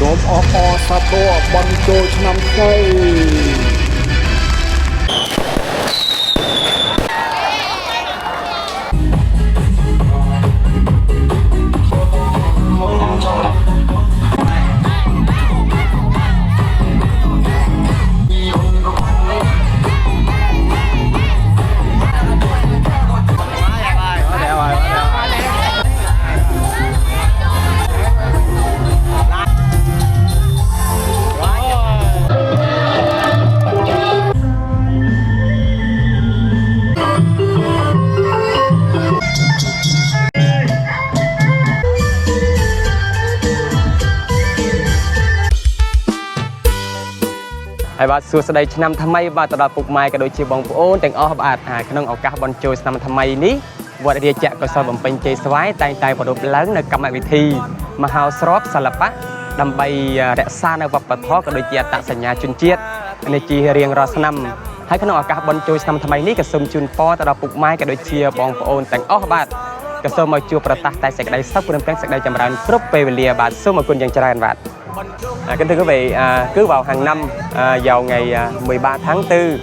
សូមអបអរសាទរបន្តចូលឆ្នាំថ្មីហើយបាទសួស្តីឆ្នាំថ្មីបាទទៅដល់ពុកម៉ែក៏ដូចជាបងប្អូនទាំងអស់បាទក្នុងឱកាសបុណ្យចូលឆ្នាំថ្មីនេះវត្តរាជកុសលបំពេញជ័យស្វាយតែងតែប្រារព្ធឡើងនៅកម្មវិធីមហោស្រពសិល្បៈដើម្បីរក្សានៅវប្បធម៌ក៏ដូចជាអត្តសញ្ញាណជនជាតិនេះជារៀងរាល់ឆ្នាំហើយក្នុងឱកាសបុណ្យចូលឆ្នាំថ្មីនេះក៏សូមជូនពរទៅដល់ពុកម៉ែក៏ដូចជាបងប្អូនទាំងអស់បាទក៏សូមឲ្យជួបប្រទះតែសេចក្តីសុខព្រមទាំងសេចក្តីចម្រើនគ្រប់ពេលវេលាបាទសូមអរគុណយ៉ាងច្រើនបាទkính thưa quý vị, cứ vào hàng năm vào ngày 13 tháng 4,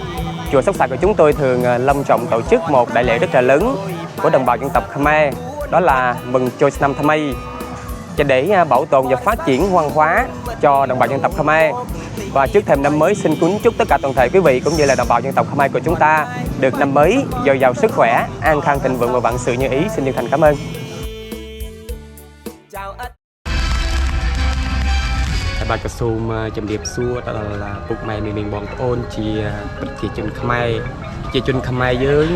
chùa Sóc Sạch của chúng tôi thường long trọng tổ chức một đại lễ rất là lớn của đồng bào dân tộc Khmer, đó là mừng Chol Nam Tham May, để bảo tồn và phát triển văn hóa cho đồng bào dân tộc Khmer. Và trước thềm năm mới xin kính chúc tất cả toàn thể quý vị cũng như là đồng bào dân tộc Khmer của chúng ta được năm mới dồi dào sức khỏe, an khang thịnh vượng và vạn sự như ý. Xin chân thành cảm ơn. Bà có xùm chấm điệp xua đó là bục mày mình bọn ôn chỉ bật chân Khmer chỉ chân Khmer với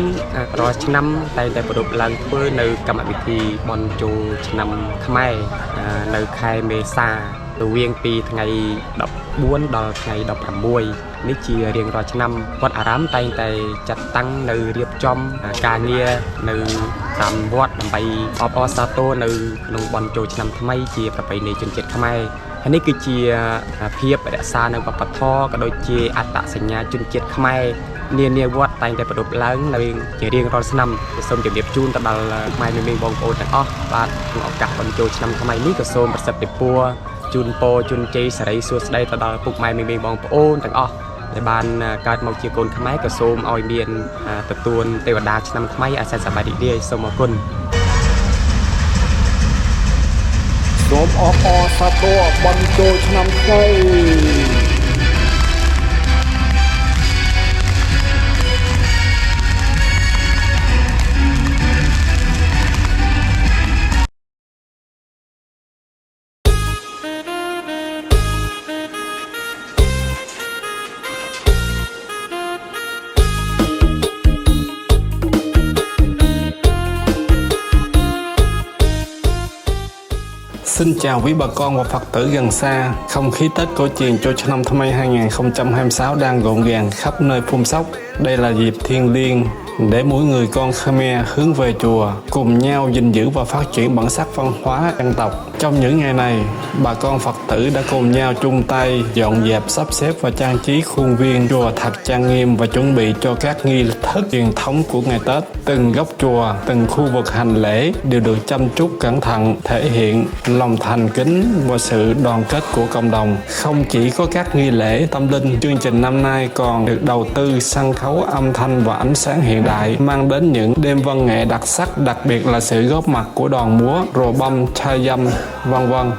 rồi năm tay tay bật lần với nơi cầm bị thì bọn chủ năm Khmer nơi khai mê xa từ viên pi ngày đọc buôn đò ngày đọc làm mùi nít chỉ riêng rồi năm con ám tay tay chặt tăng nơi riệp trong cà nia nơi làm vót làm bay op sato nơi lồng bọn chủ năm Khmer chỉ phải bay này chân chết Khmerอันนี้คือจีเพียบแต่ซาในวัปทอก็โดยจีอัตสัญญาจุนเจ็ดขมายเนียวัดแต่งแต่ประดับล้างในจะเรียงรอนสนำส้มจะเดียบจูนตะบัลไม่มีบองโอแต่อ้อบาดออกจากบรรจุนำขมายนี้ก็ส้มประสบติปัวจุนโปจุนเจสไรส่วนใดตะบัลปุกไม่มีบองโอแต่อ้อในบ้านการมองเชียโกนขมายก็ส้มออยเบียนตะตูนเทวดาชนำขมายอาศัยสบายดีเดียส้มกุลសូមអបអរសាទរបន្តចូលឆ្នាំថ្មី Xin chào quý bà con và Phật tử gần xa. Không khí Tết cổ truyền Chol Nam Tham May 2026 đang rộn ràng khắp nơi Phun Sóc. Đây là dịp thiêng liêng để mỗi người con Khmer hướng về chùa, cùng nhau gìn giữ và phát triển bản sắc văn hóa dân tộc. Trong những ngày này, bà con Phật tử đã cùng nhau chung tay dọn dẹp, sắp xếp và trang trí khuôn viên chùa thật trang nghiêm và chuẩn bị cho các nghi thức truyền thống của ngày Tết. Từng góc chùa, từng khu vực hành lễ đều được chăm chút cẩn thận, thể hiện lòng thành kính và sự đoàn kết của cộng đồng. Không chỉ có các nghi lễ tâm linh, chương trình năm nay còn được đầu tư sân khấu âm thanh và ánh sáng hiện đại, mang đến những đêm văn nghệ đặc sắc, đặc biệt là sự góp mặt của đoàn múa rồ băm, chai dâm, vân vân.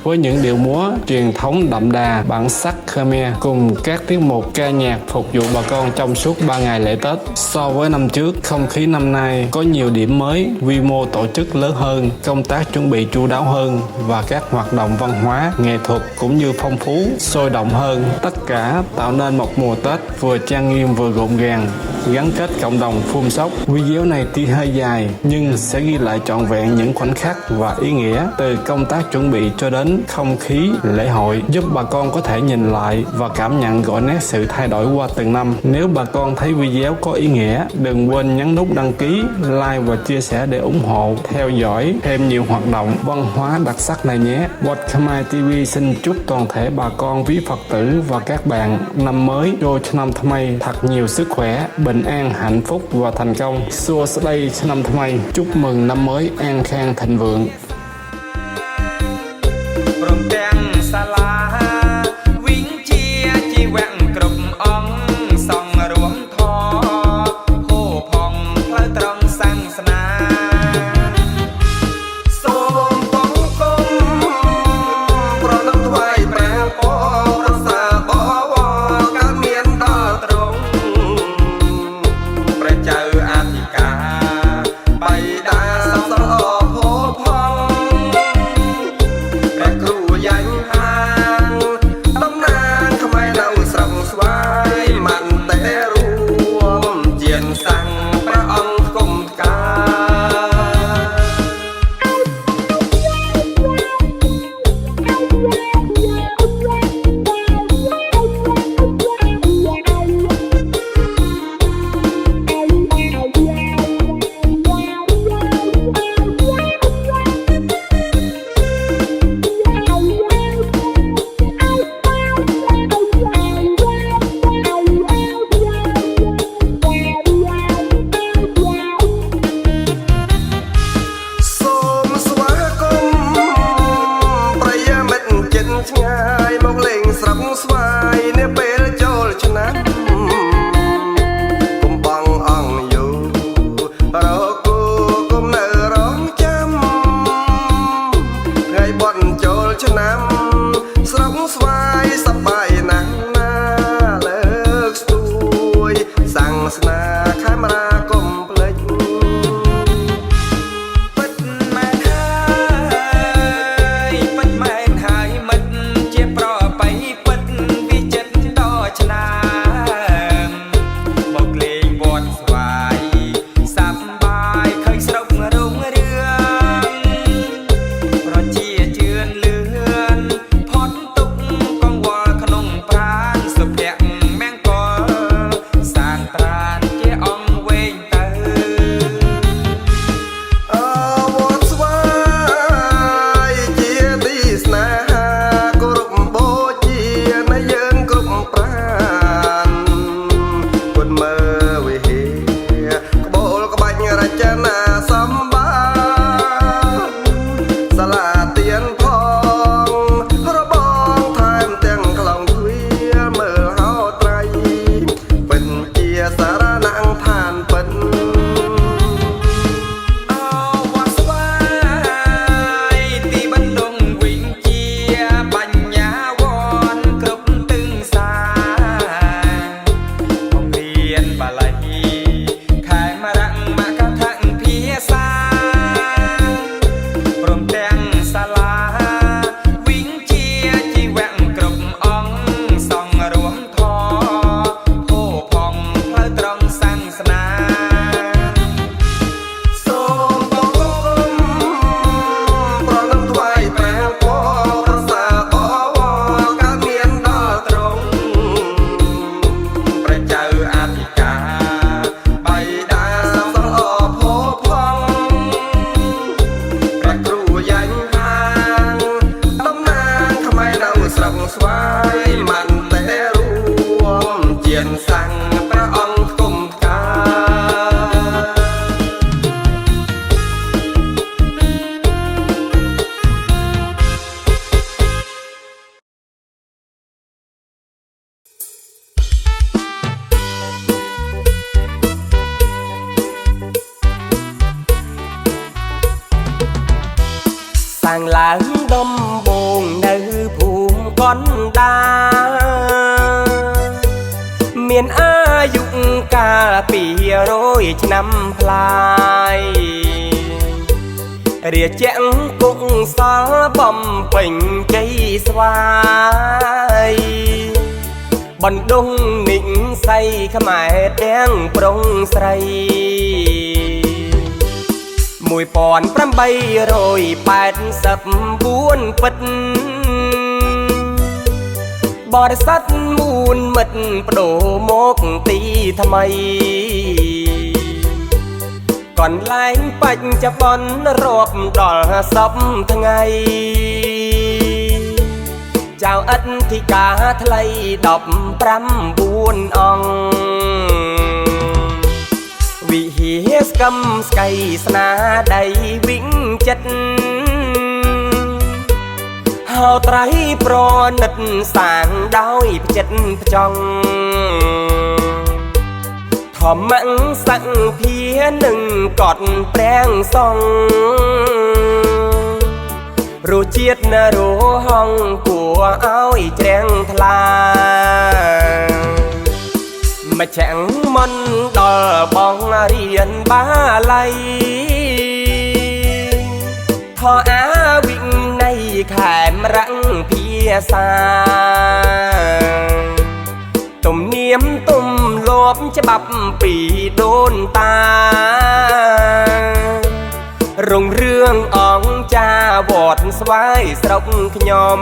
Với những điệu múa truyền thống đậm đà bản sắc Khmer cùng các tiết mục ca nhạc phục vụ bà con trong suốt 3 ngày lễ Tết. So với năm trước, không khí năm nay có nhiều điểm mới, quy mô tổ chức lớn hơn, công tác chuẩn bị chu đáo hơn và các hoạt động văn hóa, nghệ thuật cũng như phong phú, sôi động hơn. Tất cả tạo nên một mùa Tết vừa trang nghiêm vừa rộn ràng, gắn kết cộng đồng Phun Sóc. Video này tuy hơi dài nhưng sẽ ghi lại trọn vẹn những khoảnh khắc và ý nghĩa từ công tác chuẩn bị cho đến không khí lễ hội, giúp bà con có thể nhìn lại và cảm nhận rõ nét sự thay đổi qua từng năm. Nếu bà con thấy video có ý nghĩa, đừng quên nhấn nút đăng ký, like và chia sẻ để ủng hộ theo dõi thêm nhiều hoạt động văn hóa đặc sắc này nhé. Wat Khmer TV xin chúc toàn thể bà con quý Phật tử và các bạn năm mới Chol Nam Tham May thật nhiều sức khỏe, bình an, hạnh phúc và thành công. Xua đây Nam Tham May chúc mừng năm mới an khang thịnh vượng. Sala ចូលឆ្នាំស្រងស្វាយសប្បាយណាស់ណាលើកស្ទួយសាំងស្នាខេមរាកុំភ្លេចពិតមែនហើយពិតមែនហើយមិត្តជាប្របីពិតវិចិត្រដល់ឆ្នាំមកលេងវត្តស្វាយសប្បាយឃើញស្រុករុងរឿងប្រជាជឿនលឿនផុតទុកកង្វល់ក្នុងប្រាណសុភ័ក្រមង្គលសានត្រានជាអង្គវែងទៅវត្តស្វាយជាទីស្នេហាគោរពបូជានៃយើងគ្រប់ប្រាណពុនមើវិហេក្បូលក្បាច់រចនាសម្បត្តិសាលាទៀនផងរបងថែមទាំងក្លោងទ្វារមើលហោត្រៃពិនជាសារណង្ឋានពិនវត្តស្វាយទីបណ្ដុំវិញជាបញ្ញាវ័នគ្រប់ទិសសាបង្រៀនបាលីខេមរៈមកថាភាសាព្រមទាំងសាលាវិញជាជីវៈគ្រប់អង្គសង្រួមធម៌ភោផងផ្លូវត្រង់សាសនាសូមបង្គំប្រណម្យថ្វាយព្រះពរប្រសាបវរកើតមានដល់ទ្រង់ព្រះចៅអធិការបៃតាសរអភោផងព្រះគ្រូយ៉ាញ់ហាងតំណាងខ្មែរនៅស្រុកស្វាយមិនតែរួមជាសាំងព្រះអង្គគុំកា សាំងឡើងដំបងនៅភូមិកណ្ដាលមានអាយុកាល200ឆ្នាំប្លាយរាជអង្គុកសលបំពេញជ័យស្វាយបណ្ដុងនិស័យខ្មែរទាំងប្រុងស្រី1884ពិតបរិស័ទមូលមិត្តបដូរមកទីថ្មីកន្លែងបច្ចុប្បន្នរាប់ដល់10ថ្ងៃចៅអធិការថ្លៃ19អង្គវិហារស្គំស្កៃស្នាដៃវិញចិត្តហៅត្រៃប្រណិតសាងដោយផ្ចិតផ្ចង់ធម្មសង្ភានឹងកត់ប្រាំងសងរសជាតិនរហងគួរឲ្យច្រាំងថ្លាមកចាំងមិនដល់បងរៀនបាលីធរអាវិន័យខេមរៈភាសាទំនៀមទំលាប់ច្បាប់ពីដូនតារុងរឿងអង្គចាវត្តស្វាយស្រុកខ្ញុំ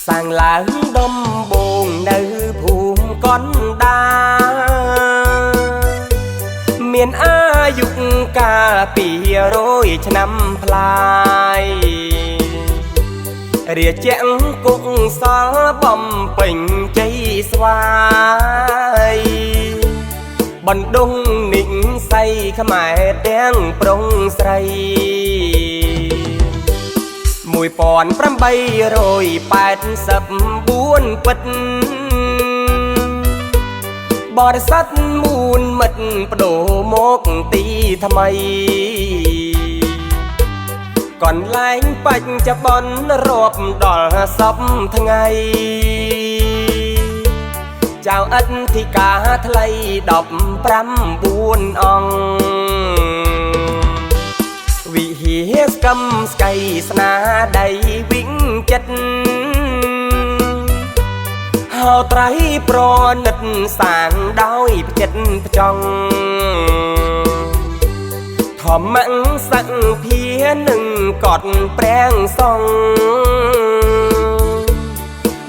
សាងឡើងដំបងនៅភូមិកណ្ដាលមានអាយុកាល200ឆ្នាំប្លាយ រាជាំងគុកសល់បំពេញជ័យស្វាយបណ្ដុងនិញស័យខ្មែរទាំងប្រុងស្រី1884ពិតបរិស័ទមូលមិត្តបដូរមកទីថ្មីកន្លែងបច្ចុប្បន្នរាប់ដល់សពថ្ងៃចៅអធិការថ្លៃ19អង្គវិហារស្គំស្កៃស្នាដៃវិញចិត្តហៅត្រៃប្រណិតសាងដោយផ្ចិតផ្ចង់ធម្មសង្ឃភានឹងកត់ប្រាំងសង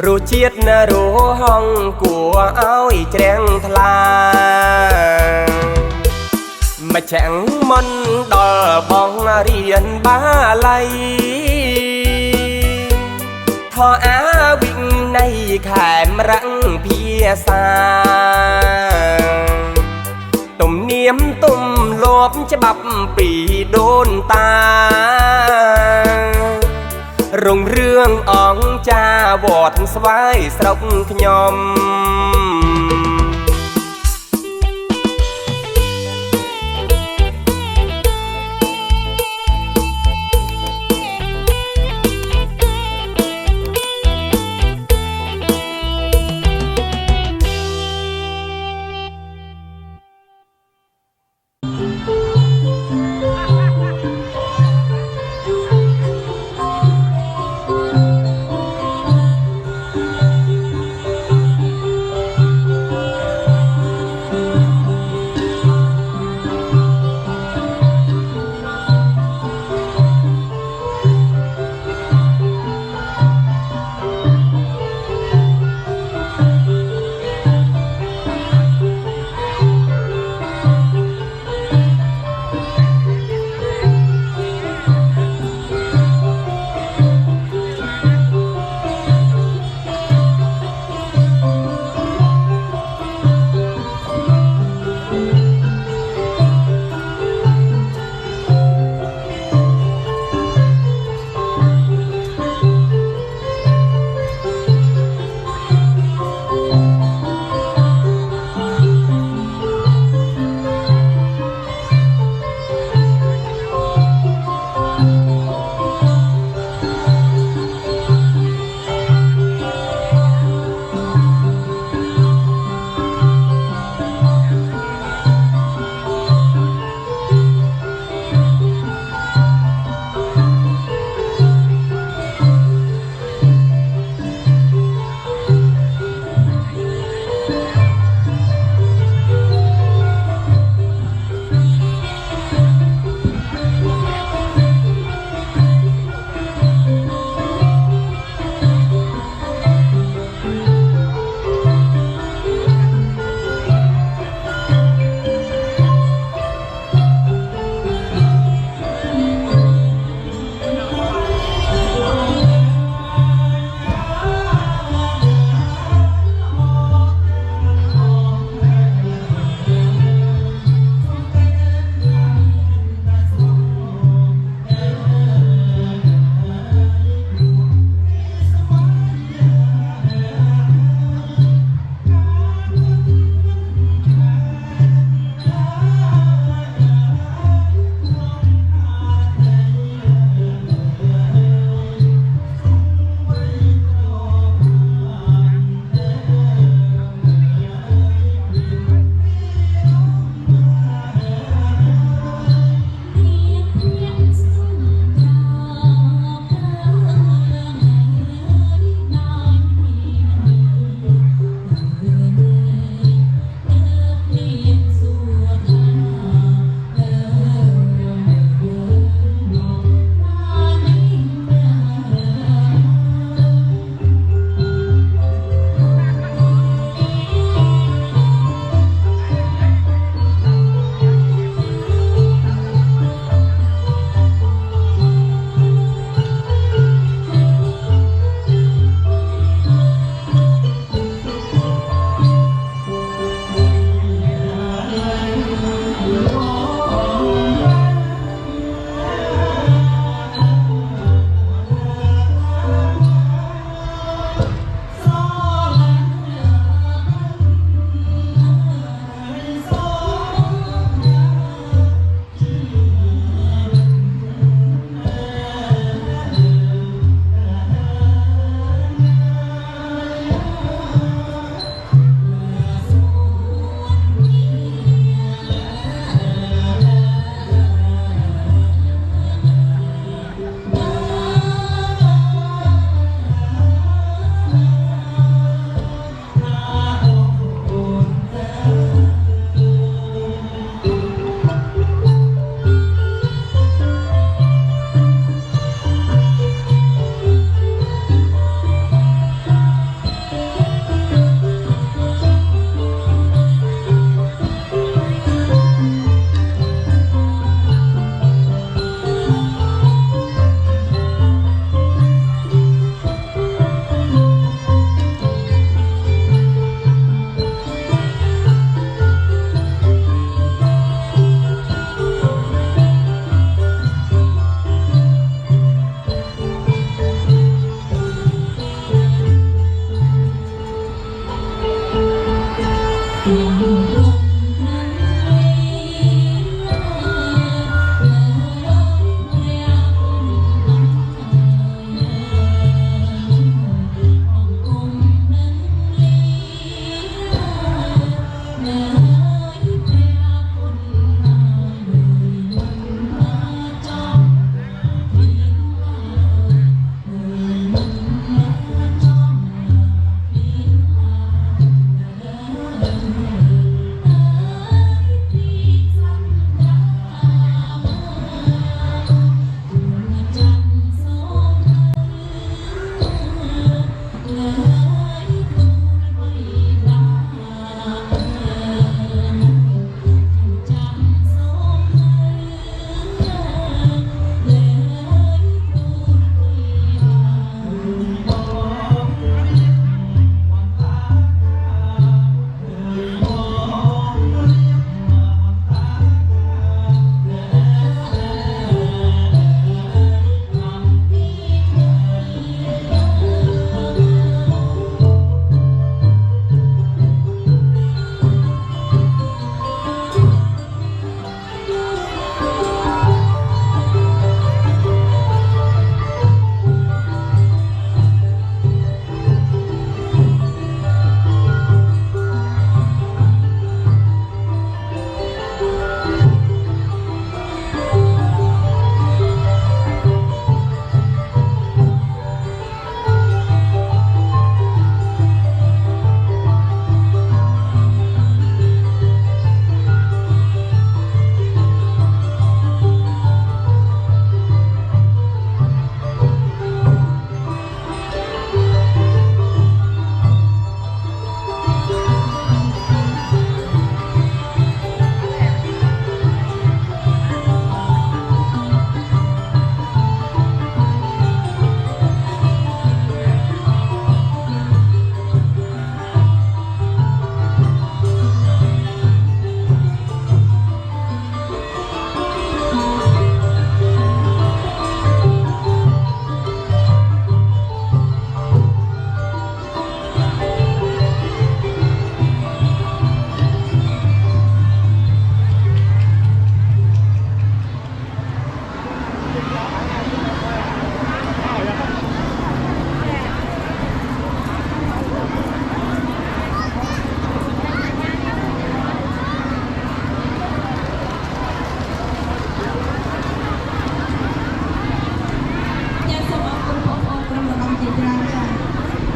រសជាតិនរហងគួរឲ្យច្រាំងថ្លាមកចាំងមន់ដល់បងរៀនបាល័យថោអាវិន័យខែមរងភាសាទំនៀមទំលាប់ច្បាប់ពីដូនតារុងរឿងអង្គចាវត្តស្វាយស្រុកខ្ញុំ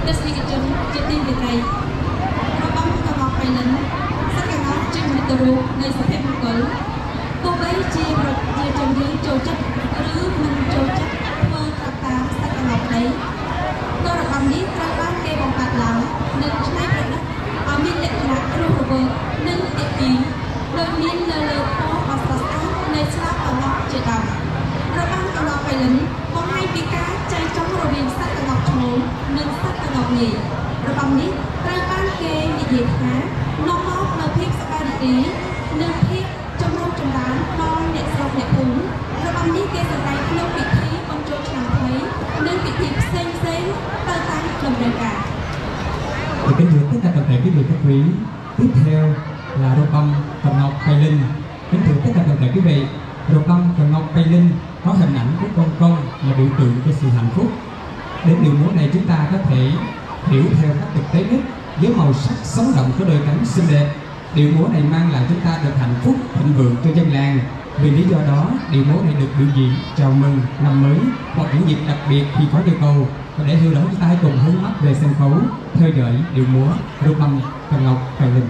ទេសនិកជនជាទីមេត្រីរបស់កងបៃលិនសក្ការៈជានិតរូបនៃសភមង្គលទោះបីជាប្រជាជនយើងចូលចិត្តឬមិនចូលចិត្តធ្វើតាមសក្ការៈក្តីក៏របាំនេះត្រូវបានគេបង្កើតឡើងនិងច្នៃប្រឌិតឲ្យមានលក្ខណៈរស់រវើកនិងទាក់ទាញដោយមាននៅលើពណ៌អស្ចារ្យស្អាតនៃស្លាកកងជាដើមរបាំកងបៃលិនបង្ហាញពីការចែកចង់រវាងសក្ការៈឈ្មោលនិងសក្ការៈងាយរបាំនេះត្រូវបានគេនិយាយថានាំមកនូវភាពសប្បាយរីករាយនិងភាពចម្រុងចម្រើនដល់អ្នកស្រុកអ្នកភូមិរបាំនេះគេសម្ដែងក្នុងពិធីបុណ្យចូលឆ្នាំថ្មីនិងពិធីផ្សេងៗទៅតាមតម្រូវការ Thì kính thưa tất cả toàn thể quý vị khách quý, tiếp theo là rô bông Cần Ngọc Tây Linh. Kính thưa tất cả toàn thể quý vị, rô bông Cần Ngọc Tây Linh có hình ảnh của con công là biểu tượng cho sự hạnh phúc. Đến điệu múa này chúng ta có thể hiểu theo cách thực tế nhất với màu sắc sống động của đôi cánh xinh đẹp. Điệu múa này mang lại chúng ta được hạnh phúc thịnh vượng cho dân làng. Vì lý do đó, điệu múa này được biểu diễn chào mừng năm mới hoặc những dịp đặc biệt khi có nhu cầu. Và để hiểu rõ chúng ta hãy cùng hướng mắt về sân khấu theo dõi điệu múa rô bông Cần Ngọc Tây Linh.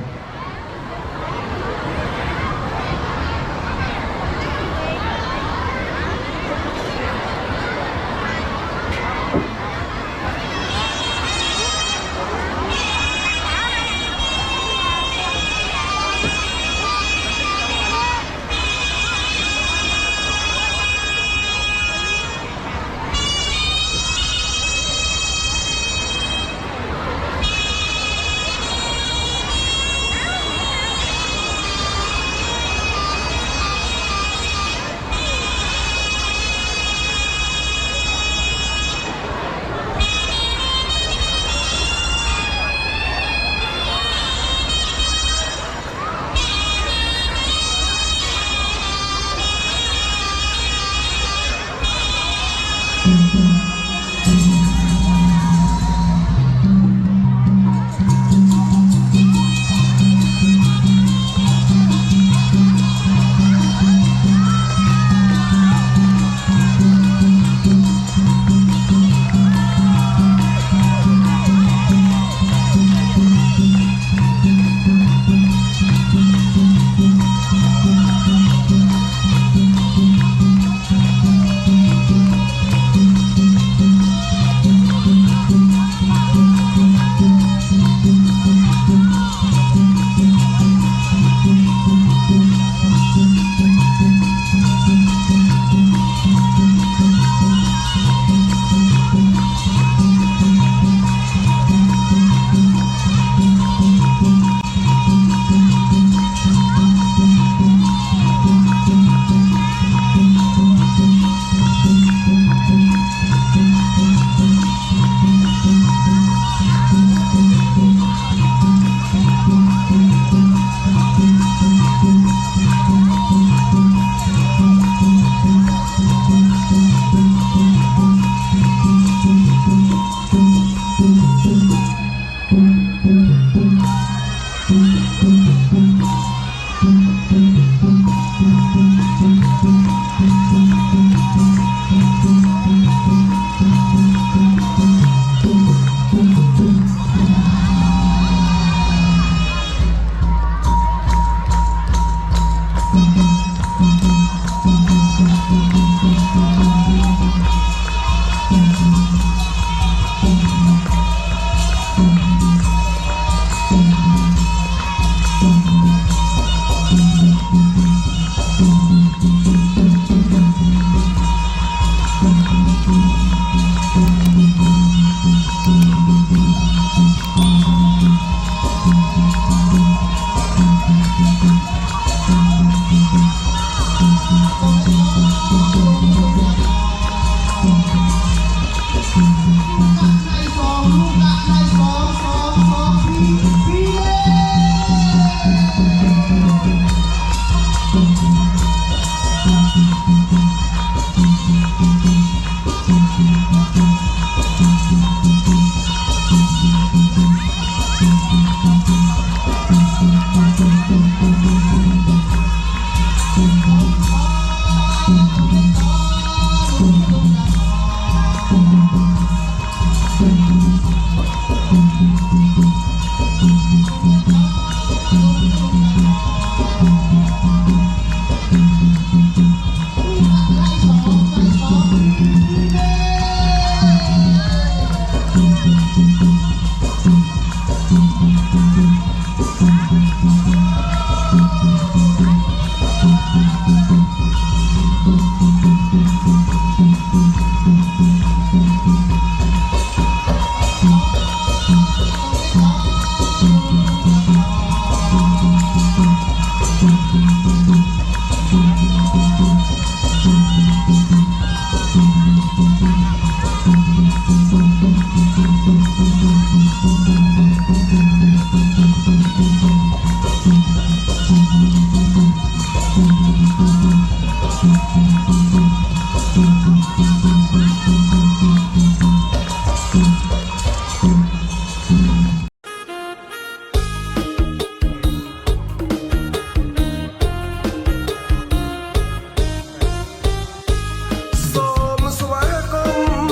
សូមស្វាគមន៍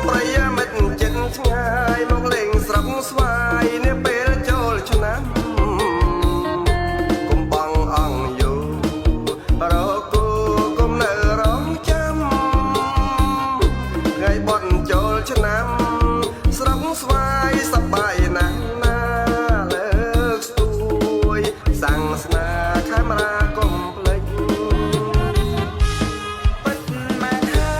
ប្រិយមិត្តជិតឆ្ងាយមកលេងស្រុកស្វាយនាពេលចូលឆ្នាំគុំបងអង្គយូរកគូគុំនៅរងចាំថ្ងៃបន់ចូលឆ្នាំស្រុកស្វាយសប្បាយណាស់ណាលើកស្ទួយសាំងស្នាខេមរាកុំភ្លេច ពិតមែនហើ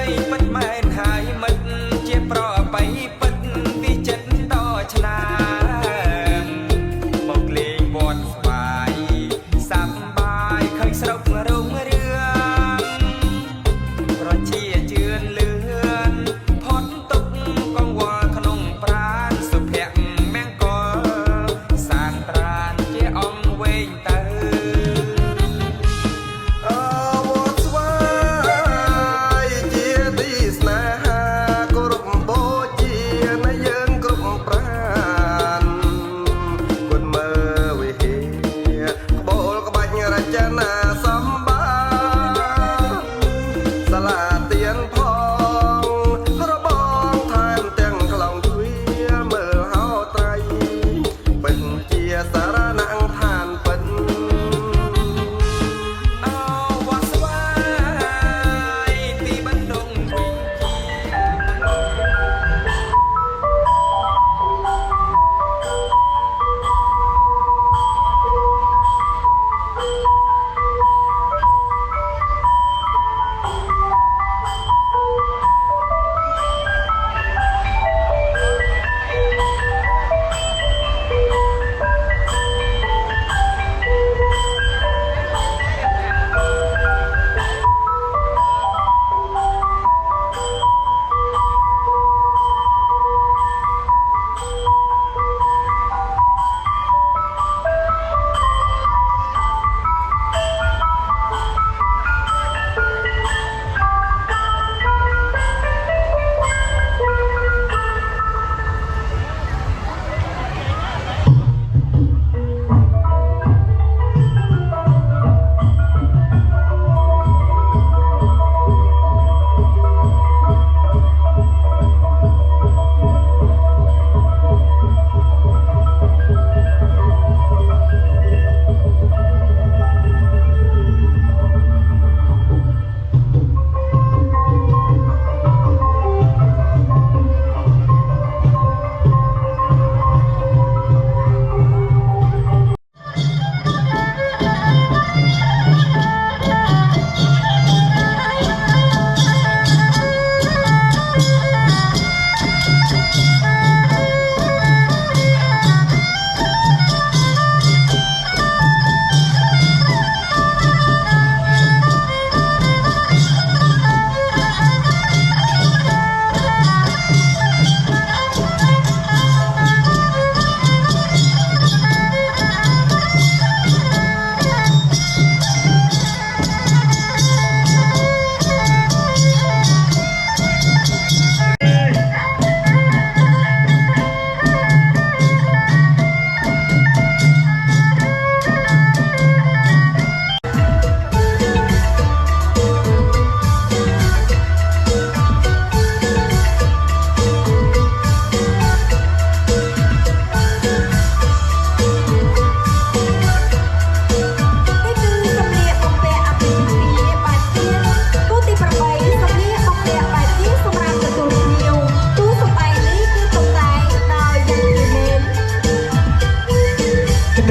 យពិតមែនហើយមិត្តជាប្របីពិតពីចិត្តដល់ឆ្នាំមកលេងវត្តស្វាយសប្បាយឃើញស្រុករងរឿងប្រជាជឿនលឿនផុតទុកកង្វល់ក្នុងប្រាណសុភ័ក្រមង្គលសានត្រានជាអង្គវែងទៅ អវត្តស្វាយជាទីស្នេហាគោរពបូជា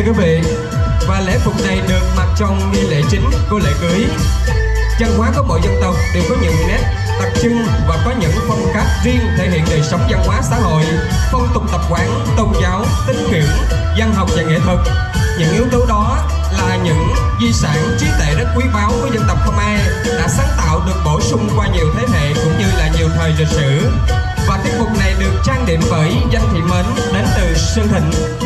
quý vị. Và lễ phục này được mặc trong nghi lễ chính của lễ cưới. Văn hóa của mỗi dân tộc đều có những nét đặc trưng và có những phong cách riêng thể hiện đời sống văn hóa xã hội, phong tục tập quán, tôn giáo, tín ngưỡng, văn học và nghệ thuật. Những yếu tố đó là những di sản trí tuệ rất quý báu của dân tộc Khmer đã sáng tạo được bổ sung qua nhiều thế hệ cũng như là nhiều thời lịch sử. Và tiết mục này được trang điểm bởi Danh Thị Mến đến từ Sơn Thịnh.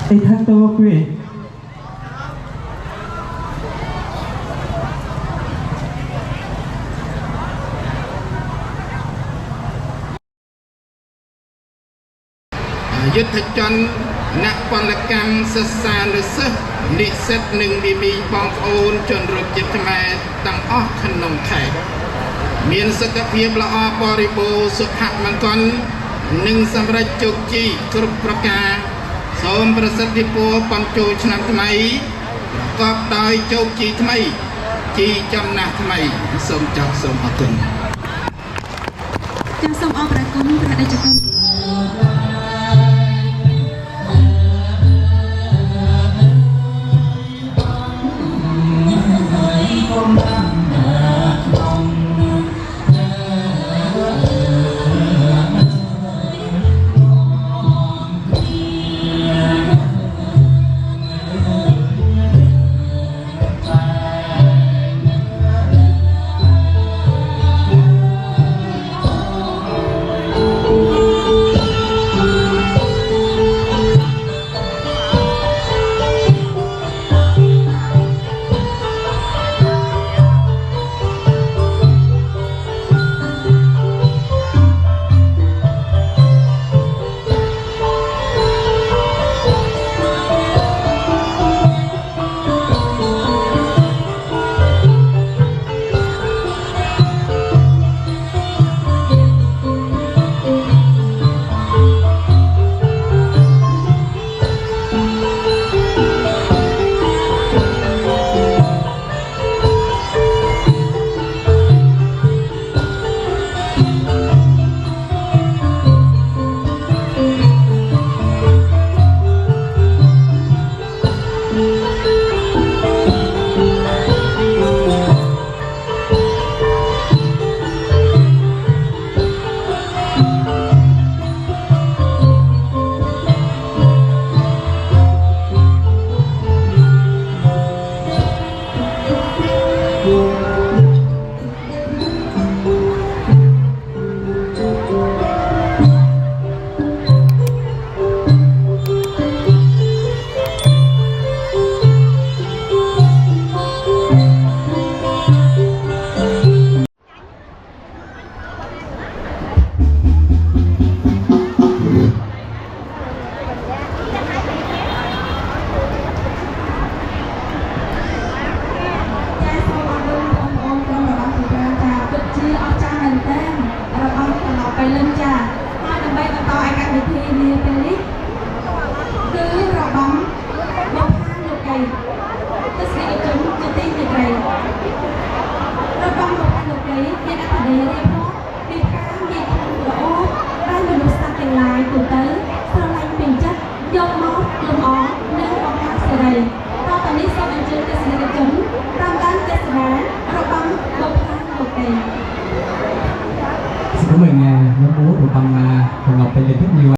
Ê thang tô quý vị.យុទ្ធជនអ្នកពលកម្មសិស្សានុសិស្សនិស្សិតនិងមីមីបងប្អូនជនរួមជាតិខ្មែរទាំងអស់ក្នុងខេត្តមានសុខភាពល្អបរិបូរណ៍សុភមង្គលនិងសម្រេចជោគជ័យគ្រប់ប្រការសូមប្រសិទ្ធពរប៉ុនចូលឆ្នាំថ្មីប្រកបដោយជោគជ័យថ្មីជីចំណាស់ថ្មីសូមចង់សូមអរគុណ ចាសសូមអរគុណព្រះតេជគុណ Cảm ơn nhóm múa của Tâm Hồng Ngọc Tây Linh rất nhiều.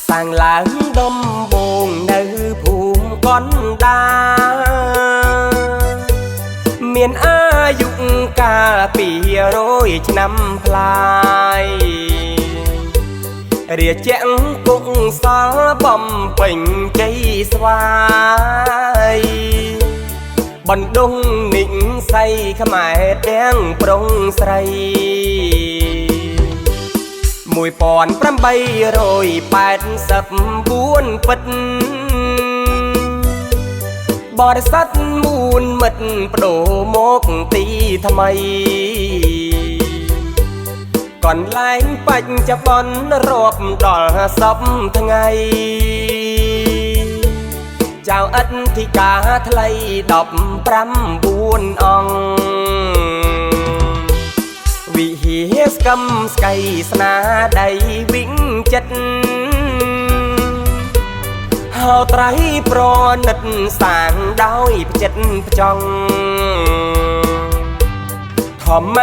សាងឡើងដំបងនៅភូមិកណ្ដាលមានអាយុកាល200ឆ្នាំប្លាយរាជអង្គុកសល់បំពេញជ័យស្វាយបណ្ដុំនិស័យខ្មែរទាំងប្រុងស្រី1884ពិតបរិស័ទមូលមិត្តបដូរមកទីថ្មីកន្លែងបច្ចុប្បន្នរាប់ដល់10ថ្ងៃចៅអធិការថ្លៃ19អង្គវិហារស្គំស្កៃស្នាដៃវិញចិត្តហៅត្រៃប្រណិតសាងដោយផ្ចិតផ្ចង់ធម្ម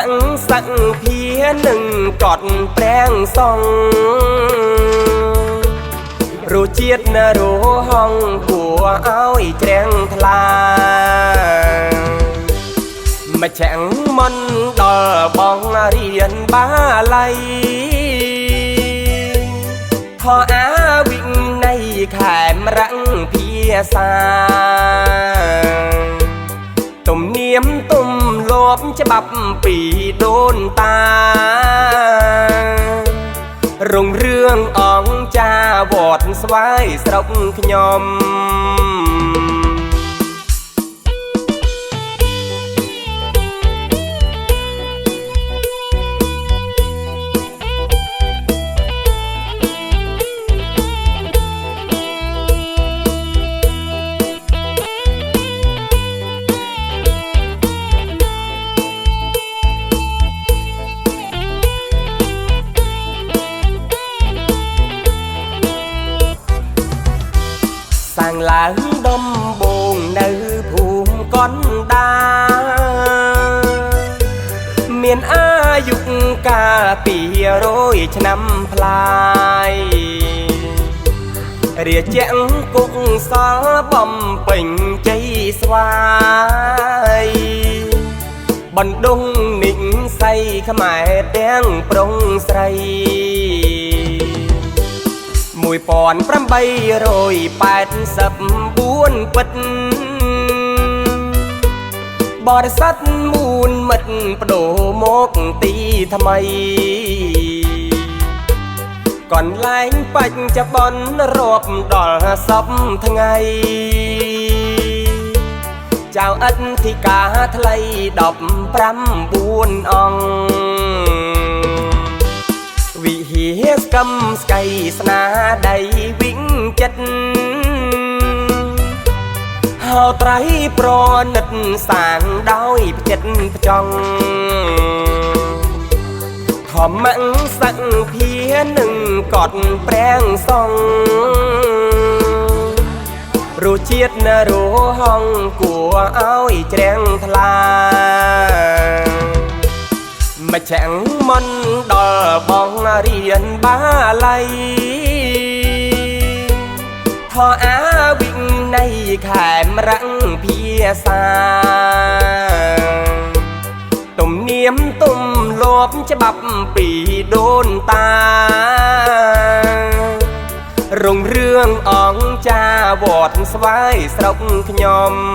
សង្ភានឹងកត់ប្រាំងសងរសជាតិនរហងគួរឲ្យច្រាំងថ្លាមកចាំងមន់ដល់បងរៀនបាល័យខអាវិន័យខែមរងភាសាទំនៀមទំលាប់ច្បាប់ពីដូនតារុងរឿងអង្គចាវត្តស្វាយស្រុកខ្ញុំសាងឡើងដំបងនៅភូមិកណ្ដាលមានអាយុកាល200ឆ្នាំប្លាយរាជអង្គុកសល់បំពេញជ័យស្វាយបណ្ដុំនិស័យខ្មែរទាំងប្រុងស្រី1884ពិតបរិស័ទមូលមិត្តបដូរមកទីថ្មីកន្លែងបច្ចុប្បន្នរាប់ដល់10ថ្ងៃចៅអធិការថ្លៃ19អង្គវិហារស្គំស្កៃស្នាដៃវិញចិត្តហៅ hào trái pro nứt sáng đói chết trong thọ mặn sắc phía nừng cọt preng song rùa chiết rùa hong của áo treng thla mà chẳng mân đò bóng riêng ba lay thọ á bình này khải răng phía xa tùm niếm tùm lốp cho bắp bì đôn ta rung rương óng cha vọt xoay sọc nhom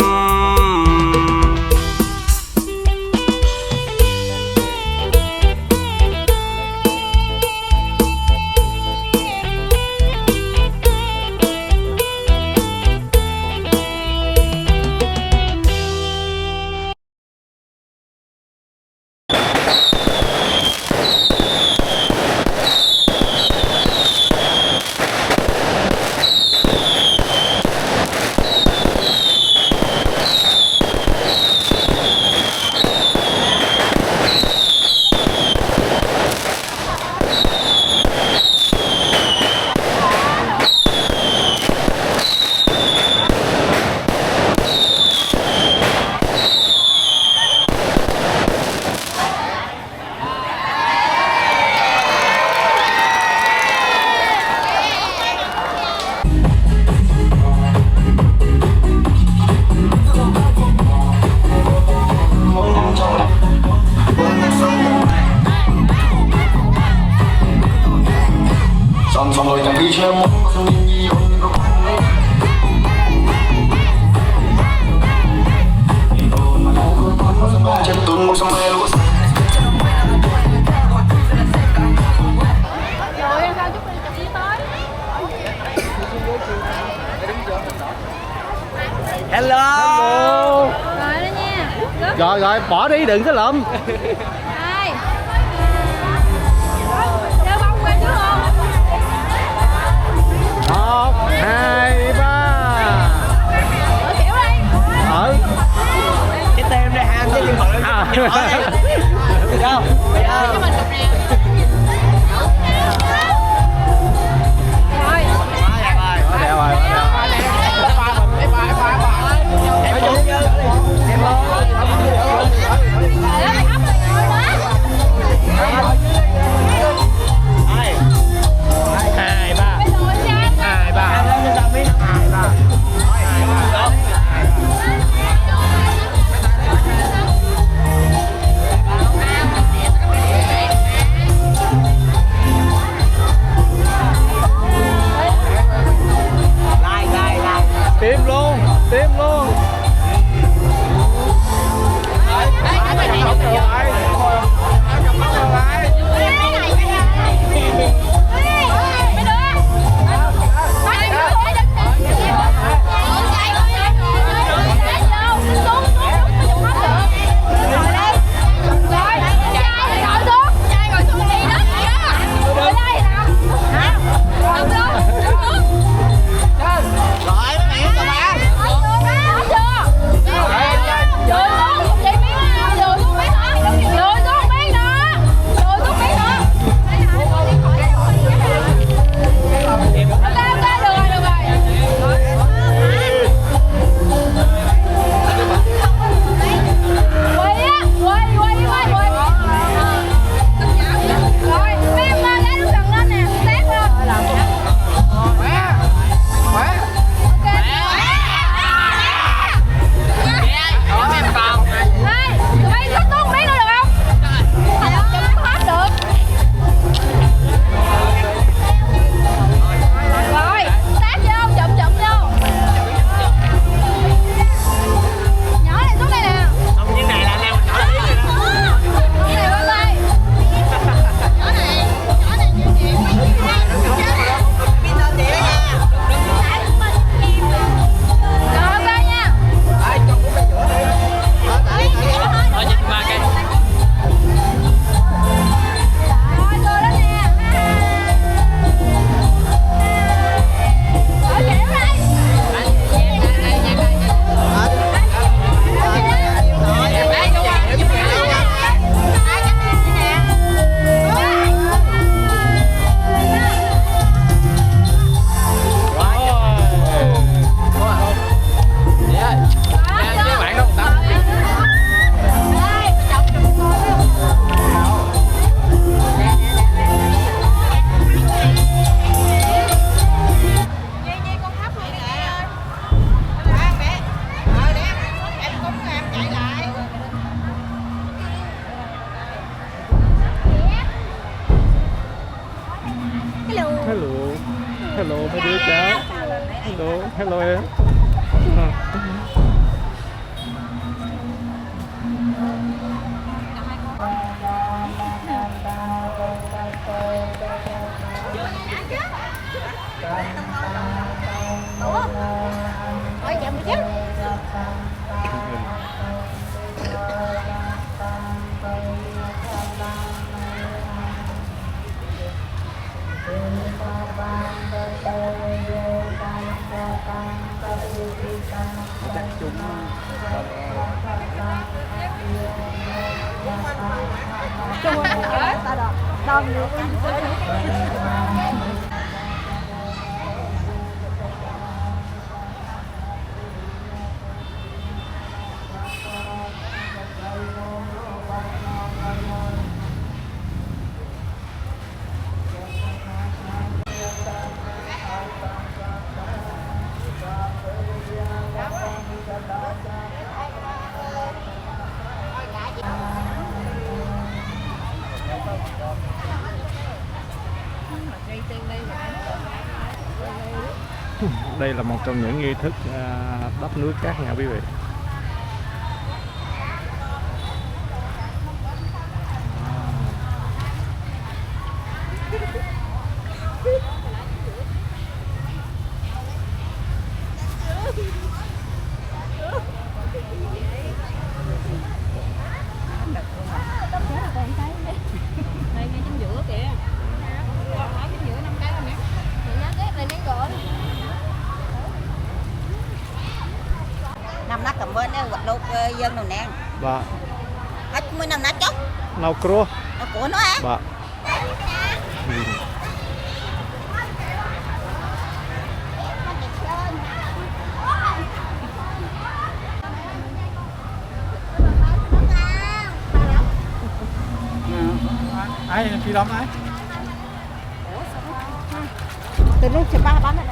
Hello. Rồi đó nha. Rồi rồi bỏ đi đừng có lụm. Đây. Chơi bông qua chứ không? 1, 2, 3. Kiểu đi. Cái tem đây ham chứ nhưng mà đâu. Cho mình cục nè. Tim luôn. Hello em. Ôi chậm chứ. Đông được. Đây là một trong những nghi thức đắp núi cát nha quý vị. Đây ngay chính giữa kìa. Ở chính giữa 5 cái rồi nè. Này nén gỗ. Năm nát cầm bên đó quạch lột dân đồ nè. Dạ. Hết mới năm nát chốc. Nấu cua. Nó của nó á. Dạ. Ai phi lắm ai? Từ lúc chỉ ba bán này.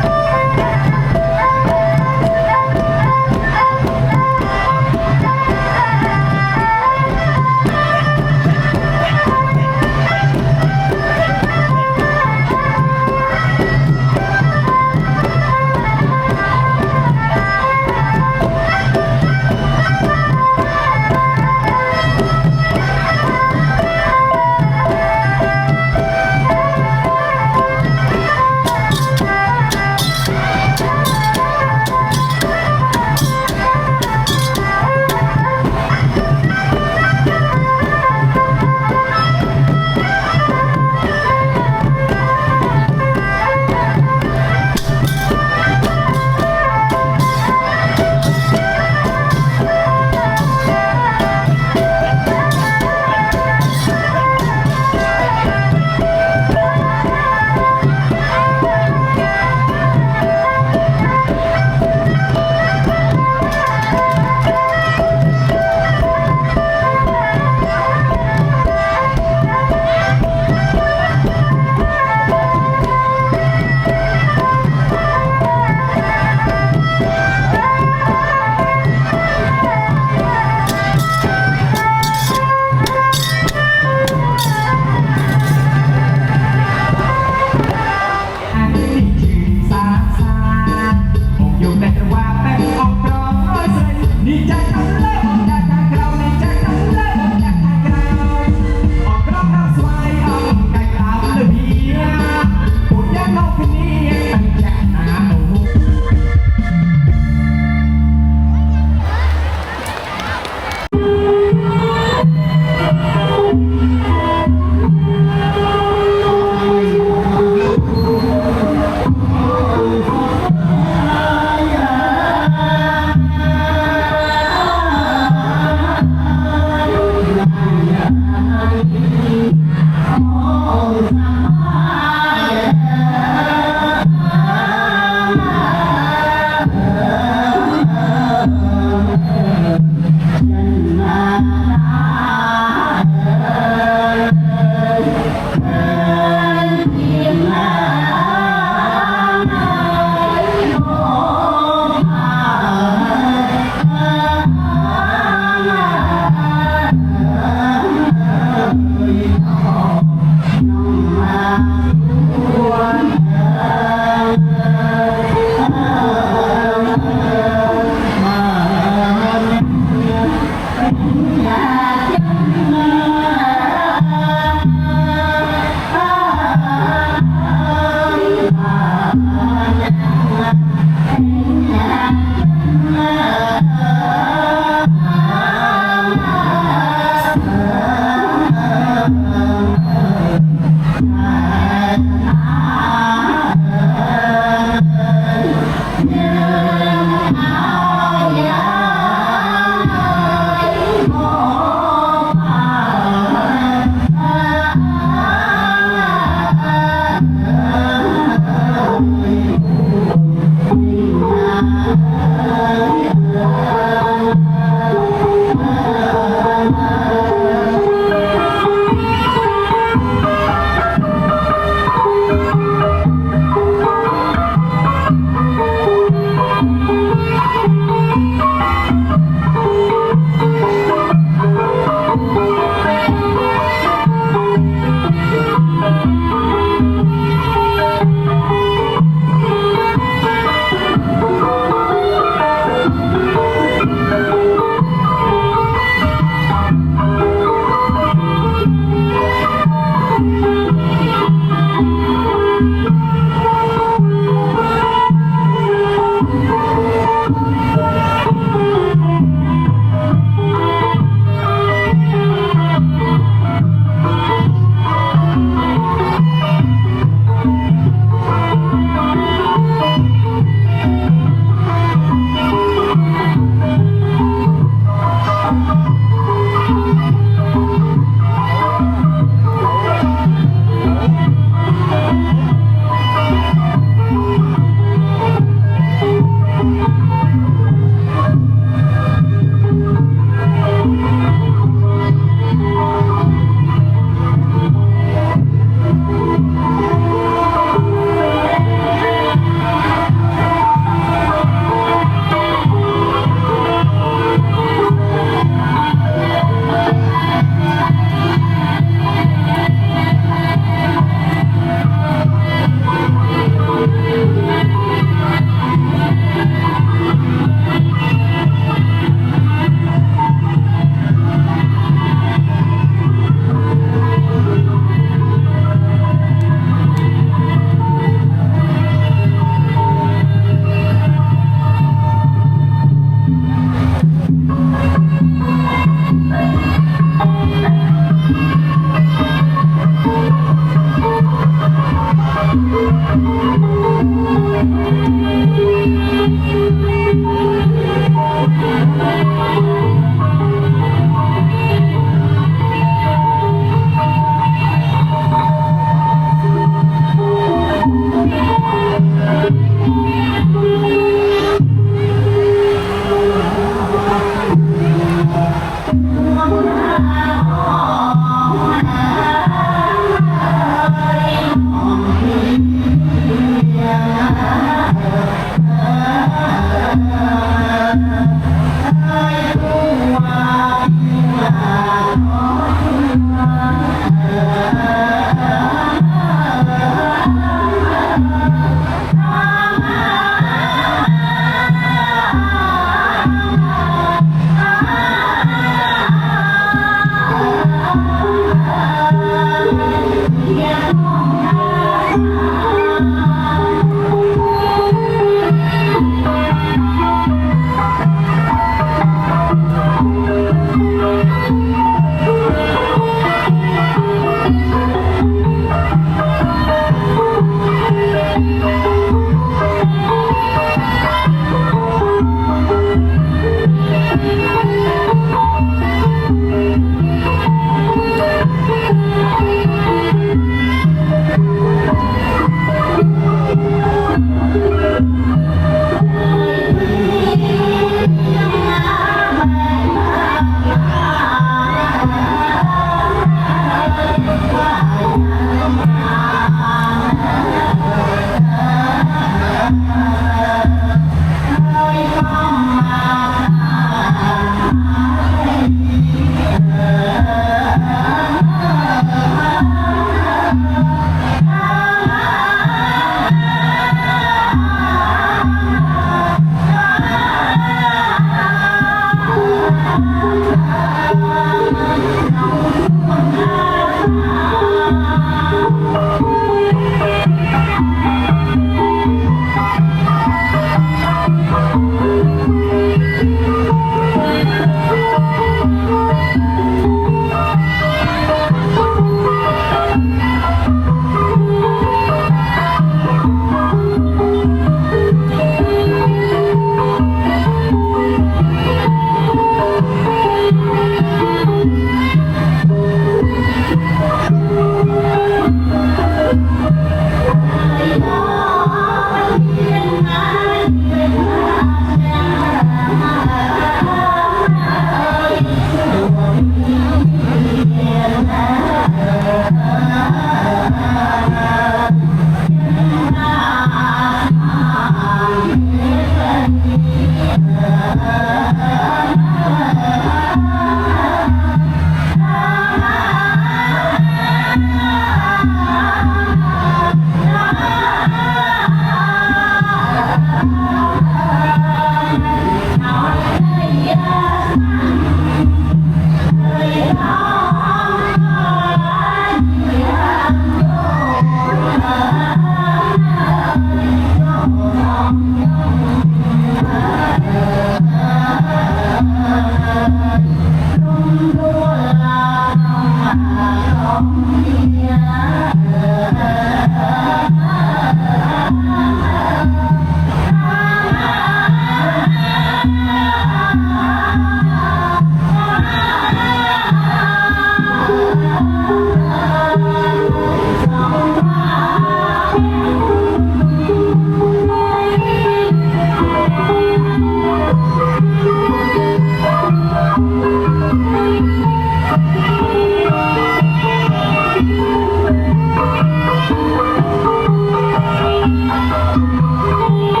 Hãy subscribe cho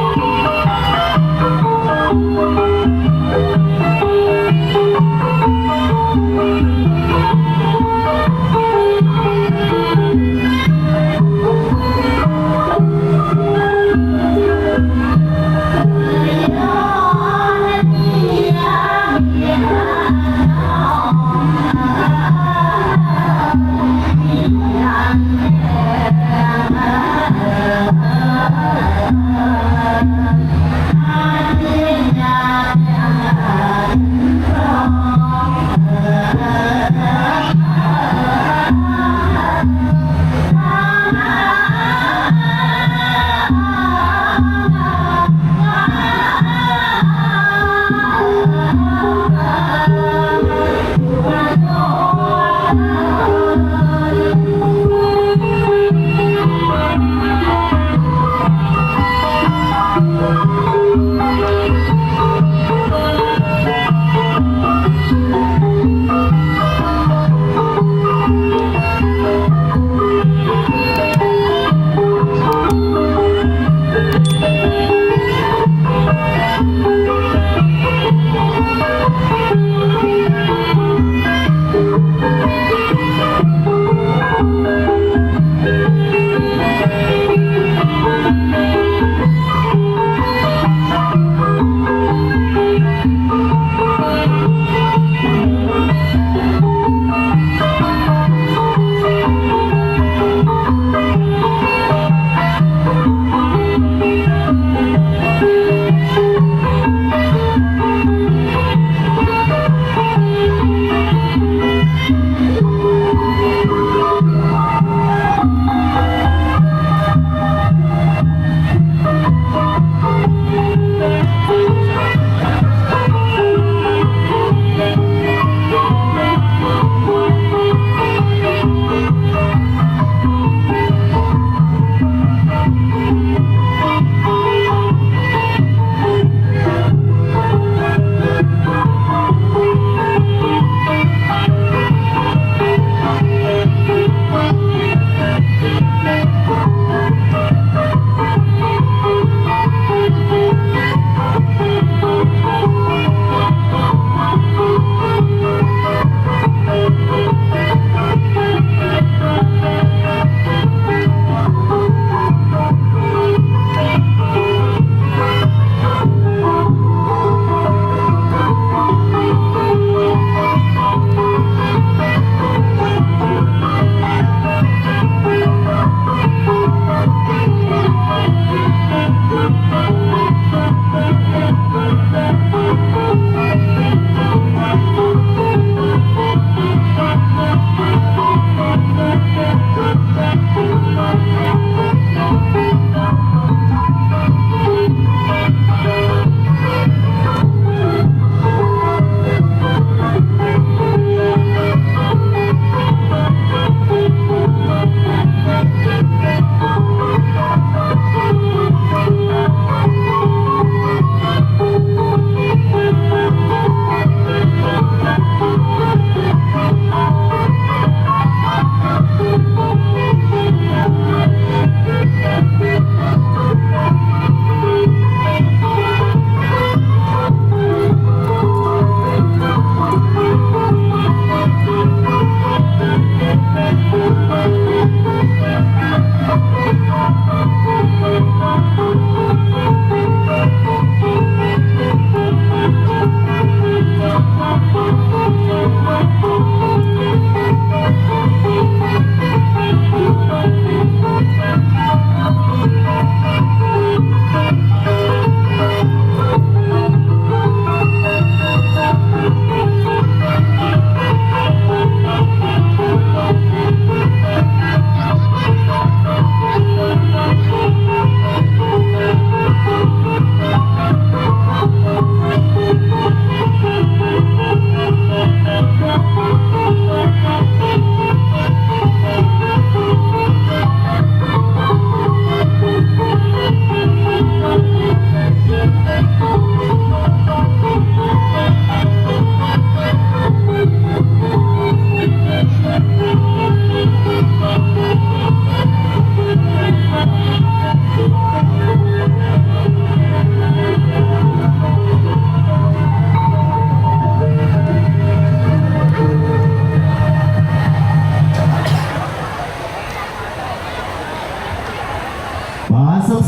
kênh Ghiền Mì Gõ để không bỏ lỡ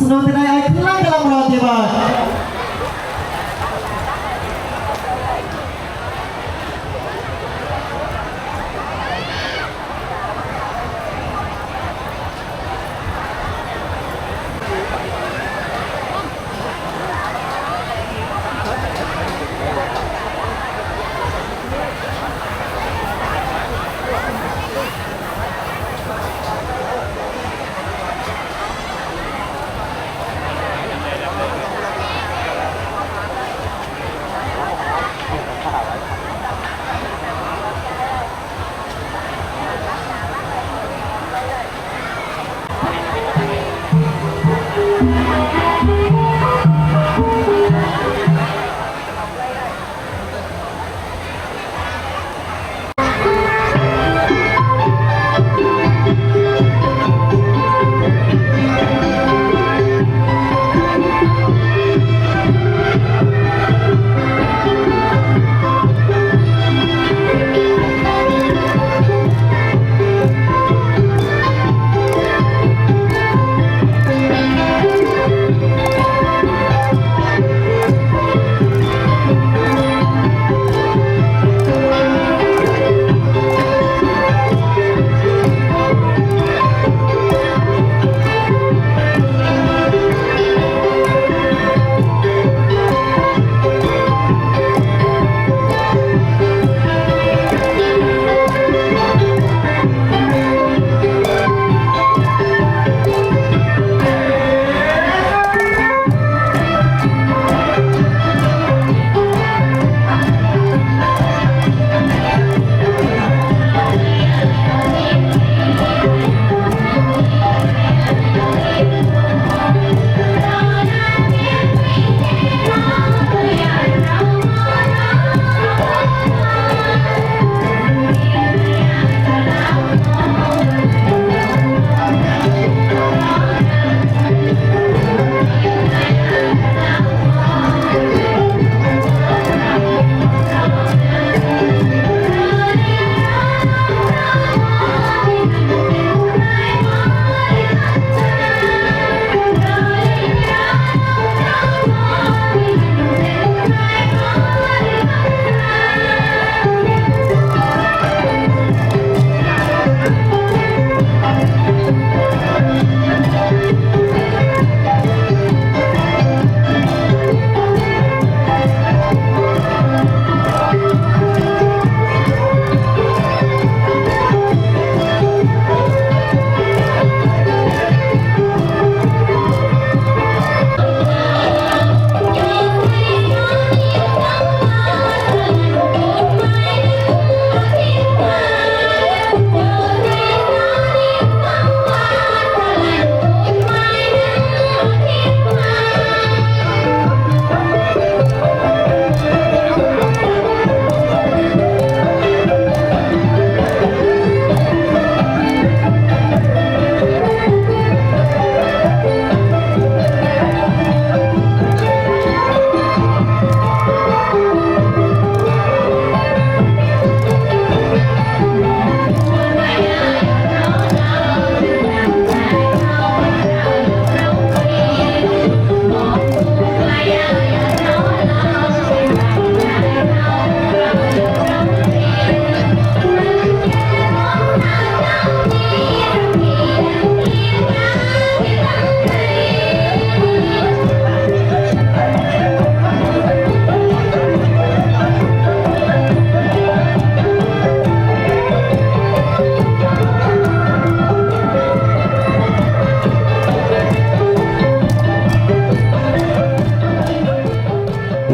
ស្នងទៅឲ្យខ្លាំងកន្លងរត់ទៀតបាទ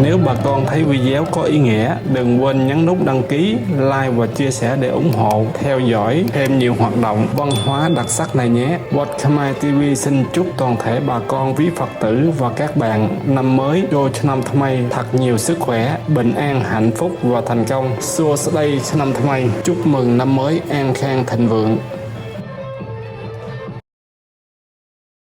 Nếu bà con thấy video có ý nghĩa, đừng quên nhấn nút đăng ký, like và chia sẻ để ủng hộ, theo dõi thêm nhiều hoạt động văn hóa đặc sắc này nhé. Wat Khmer TV xin chúc toàn thể bà con quý Phật tử và các bạn năm mới Chô Năm Thmay thật nhiều sức khỏe, bình an, hạnh phúc và thành công. Xua đây năm Thmay, chúc mừng năm mới an khang thịnh vượng.